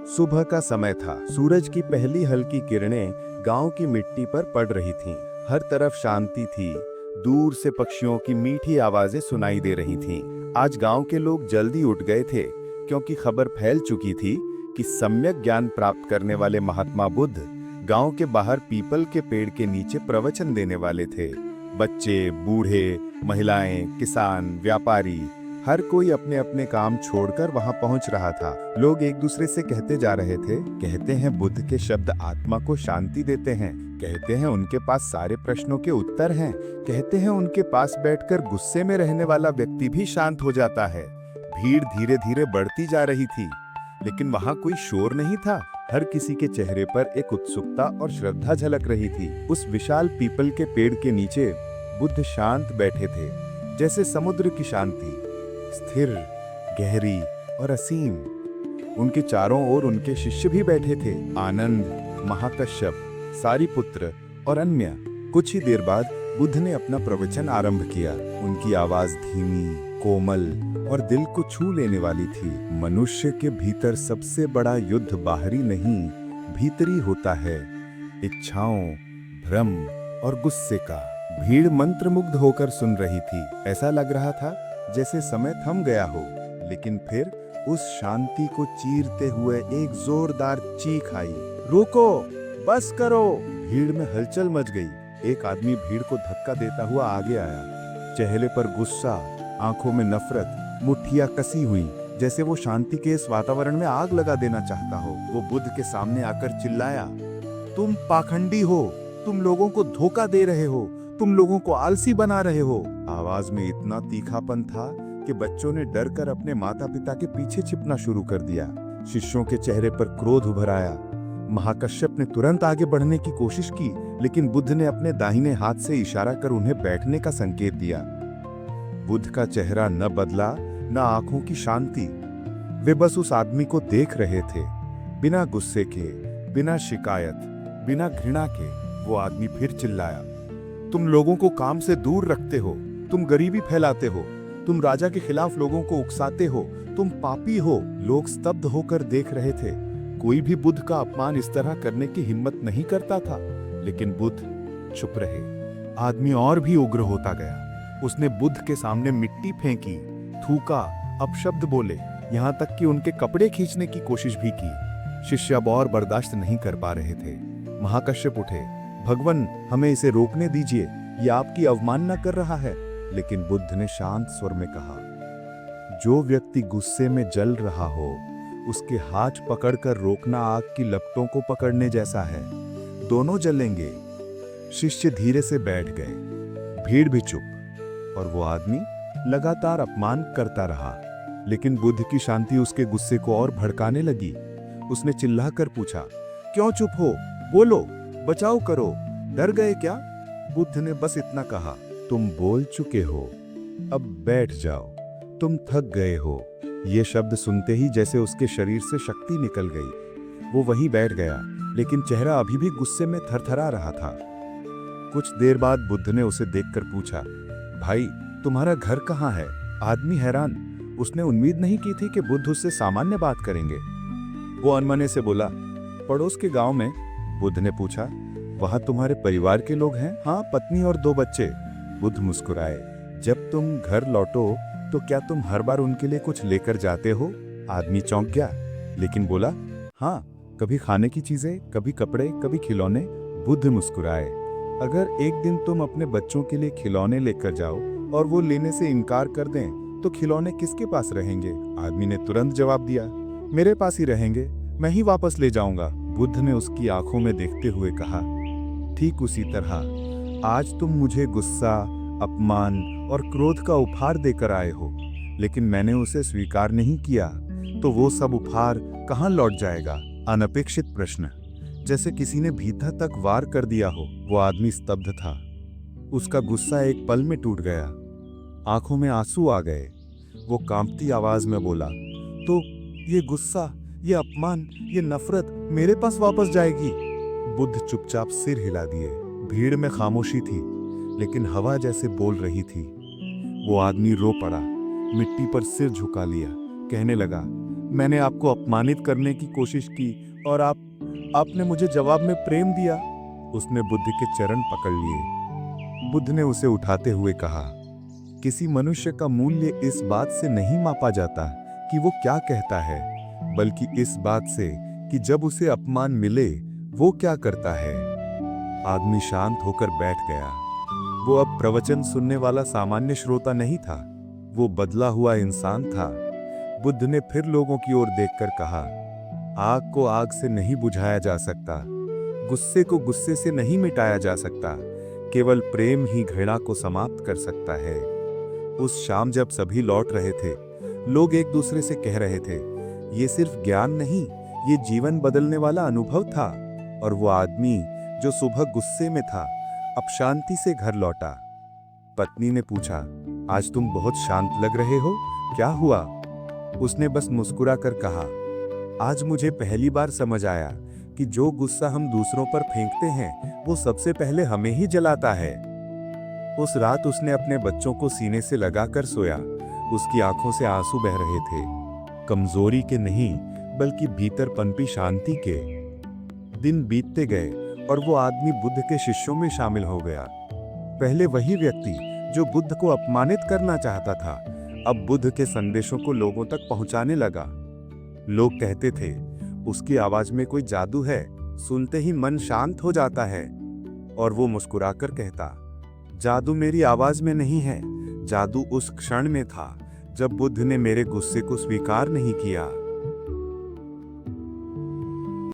सुबह का समय था। सूरज की पहली हल्की किरणें गांव की मिट्टी पर पड़ रही थीं। हर तरफ शांति थी। दूर से पक्षियों की मीठी आवाजें सुनाई दे रही थीं। आज गांव के लोग जल्दी उठ गए थे, क्योंकि खबर फैल चुकी थी कि सम्यक ज्ञान प्राप्त करने वाले महात्मा बुद्ध गांव के बाहर पीपल के पेड़ के नीचे प्रवचन देने वाले थे। बच्चे, बूढ़े, महिलाएं, किसान, व्यापारी, हर कोई अपने अपने काम छोड़कर वहां पहुंच रहा था। लोग एक दूसरे से कहते जा रहे थे, कहते हैं बुद्ध के शब्द आत्मा को शांति देते हैं, कहते हैं उनके पास सारे प्रश्नों के उत्तर हैं, कहते हैं उनके पास बैठकर गुस्से में रहने वाला व्यक्ति भी शांत हो जाता है। भीड़ धीरे धीरे बढ़ती जा रही थी, लेकिन वहां कोई शोर नहीं था। हर किसी के चेहरे पर एक उत्सुकता और श्रद्धा झलक रही थी। उस विशाल पीपल के पेड़ के नीचे बुद्ध शांत बैठे थे, जैसे समुद्र की शांति, स्थिर, गहरी और असीम। उनके चारों ओर उनके शिष्य भी बैठे थे, आनंद, महाकश्यप, सारिपुत्र और अन्य। कुछ ही देर बाद बुद्ध ने अपना प्रवचन आरंभ किया। उनकी आवाज धीमी, कोमल और दिल को छू लेने वाली थी। मनुष्य के भीतर सबसे बड़ा युद्ध बाहरी नहीं, भीतरी होता है, इच्छाओं, भ्रम और गुस्से का। भीड़ मंत्रमुग्ध होकर सुन रही थी। ऐसा लग रहा था जैसे समय थम गया हो, लेकिन फिर उस शांति को चीरते हुए एक जोरदार चीख आई, रुको, बस करो। भीड़ में हलचल मच गई। एक आदमी भीड़ को धक्का देता हुआ आगे आया। चेहरे पर गुस्सा, आंखों में नफरत, मुट्ठियां कसी हुई, जैसे वो शांति के इस वातावरण में आग लगा देना चाहता हो। वो बुद्ध के सामने आकर चिल्लाया, तुम पाखंडी हो, तुम लोगों को धोखा दे रहे हो, तुम लोगों को आलसी बना रहे हो। आवाज में इतना तीखापन था कि बच्चों ने डरकर अपने माता पिता के पीछे छिपना शुरू कर दिया। शिष्यों के चेहरे पर क्रोध उभर आया। महाकश्यप ने तुरंत आगे बढ़ने की कोशिश की, लेकिन बुद्ध ने अपने दाहिने हाथ से इशारा कर उन्हें बैठने का संकेत दिया। बुद्ध का चेहरा न बदला, न आंखों की शांति। वे बस उस आदमी को देख रहे थे, बिना गुस्से के, बिना शिकायत, बिना घृणा के। वो आदमी फिर चिल्लाया, तुम लोगों को काम से दूर रखते हो, तुम गरीबी फैलाते हो, तुम राजा के खिलाफ लोगों को उकसाते हो, तुम पापी हो। लोग स्तब्ध होकर देख रहे थे। कोई भी बुद्ध का अपमान इस तरह करने की हिम्मत नहीं करता था, लेकिन बुद्ध चुप रहे। आदमी और भी उग्र होता गया। उसने बुद्ध के सामने मिट्टी फेंकी, थूका, अपशब्द बोले, यहाँ तक कि उनके कपड़े खींचने की कोशिश भी की। शिष्य अब और बर्दाश्त नहीं कर पा रहे थे। महाकश्यप उठे, भगवान, हमें इसे रोकने दीजिए, यह आपकी अवमानना कर रहा है। लेकिन बुद्ध ने शांत स्वर में कहा, जो व्यक्ति गुस्से में जल रहा हो, उसके हाथ पकड़कर रोकना आग की लपटों को पकड़ने जैसा है, दोनों जलेंगे। शिष्य धीरे से बैठ गए, भीड़ भी चुप, और वो आदमी लगातार अपमान करता रहा। लेकिन बुद्ध की शांति उसके गुस्से को और भड़काने लगी। उसने चिल्लाकर पूछा, क्यों चुप हो? बोलो, बचाव करो, डर गए क्या? बुद्ध ने बस इतना कहा, तुम बोल चुके हो, अब बैठ जाओ, तुम थक गए हो। ये शब्द सुनते ही जैसे उसके शरीर से शक्ति निकल गई। वो वहीं बैठ गया, लेकिन चेहरा अभी भी गुस्से में थरथरा रहा था। कुछ देर बाद बुद्ध ने उसे देखकर पूछा, भाई, तुम्हारा घर कहाँ है? आदमी हैरान। उसने उम्मीद नहीं की थी कि बुद्ध उससे सामान्य बात करेंगे। वो अनमने से बोला, पड़ोस के गांव में। बुद्ध ने पूछा, वहां तुम्हारे परिवार के लोग हैं? हाँ, पत्नी और 2 बच्चे। बुद्ध मुस्कुराए, जब तुम घर लौटो तो क्या तुम हर बार उनके लिए कुछ लेकर जाते हो? आदमी चौंक गया, लेकिन बोला, हाँ, कभी खाने की चीजें, कभी कपड़े, कभी खिलौने। बुद्ध मुस्कुराए, अगर एक दिन तुम अपने बच्चों के लिए खिलौने लेकर जाओ और वो लेने से इनकार कर दें, तो खिलौने किसके पास रहेंगे? आदमी ने तुरंत जवाब दिया, मेरे पास ही रहेंगे, मैं ही वापस ले जाऊंगा। बुद्ध ने उसकी आंखों में देखते हुए कहा, ठीक उसी तरह आज तुम मुझे गुस्सा, अपमान और क्रोध का उपहार देकर आए हो, लेकिन मैंने उसे स्वीकार नहीं किया, तो वो सब उपहार कहाँ लौट जाएगा? अनपेक्षित प्रश्न, जैसे किसी ने भीतर तक वार कर दिया हो। वो आदमी स्तब्ध था। उसका गुस्सा एक पल में टूट गया, आंखों में आंसू आ गए। वो कांपती आवाज में बोला, तो ये गुस्सा, ये अपमान, ये नफरत मेरे पास वापस जाएगी? बुद्ध चुपचाप सिर हिला दिए। भीड़ में खामोशी थी, लेकिन हवा जैसे बोल रही थी। वो आदमी रो पड़ा, मिट्टी पर सिर झुका लिया, कहने लगा, मैंने आपको अपमानित करने की कोशिश की और आपने मुझे जवाब में प्रेम दिया। उसने बुद्ध के चरण पकड़ लिए। बुद्ध ने उसे उठाते हुए कहा, किसी मनुष्य का मूल्य इस बात से नहीं मापा जाता कि वो क्या कहता है, बल्कि इस बात से कि जब उसे अपमान मिले वो क्या करता है। आदमी शांत होकर बैठ गया। वो अब प्रवचन सुनने वाला सामान्य श्रोता नहीं था, वो बदला हुआ इंसान था। बुद्ध ने फिर लोगों की ओर देखकर कहा, आग को आग से नहीं बुझाया जा सकता, गुस्से को गुस्से से नहीं मिटाया जा सकता, केवल प्रेम ही घृणा को समाप्त कर सकता है। उस शाम जब सभी लौट रहे थे, लोग एक दूसरे से कह रहे थे, ये सिर्फ ज्ञान नहीं, ये जीवन बदलने वाला अनुभव था। और वो आदमी जो सुबह गुस्से में था, अब शांति से घर लौटा। पत्नी ने पूछा, आज तुम बहुत शांत लग रहे हो, क्या हुआ? उसने बस मुस्कुरा कर कहा, आज मुझे पहली बार समझ आया कि जो गुस्सा हम दूसरों पर फेंकते हैं वो सबसे पहले हमें ही जलाता है। उस रात उसने अपने बच्चों को सीने से लगाकर सोया। उसकी आंखों से आंसू बह रहे थे, कमजोरी के नहीं बल्कि भीतर पनपी शांति के। दिन बीतते गए और वो आदमी बुद्ध के शिष्यों में शामिल हो गया। पहले वही व्यक्ति जो बुद्ध को अपमानित करना चाहता था, अब बुद्ध के संदेशों को लोगों तक पहुंचाने लगा। लोग कहते थे, उसकी आवाज में कोई जादू है, सुनते ही मन शांत हो जाता है। और वो मुस्कुराकर कहता, जादू मेरी आवाज में नहीं है, जादू उस क्षण में था जब बुद्ध ने मेरे गुस्से को स्वीकार नहीं किया।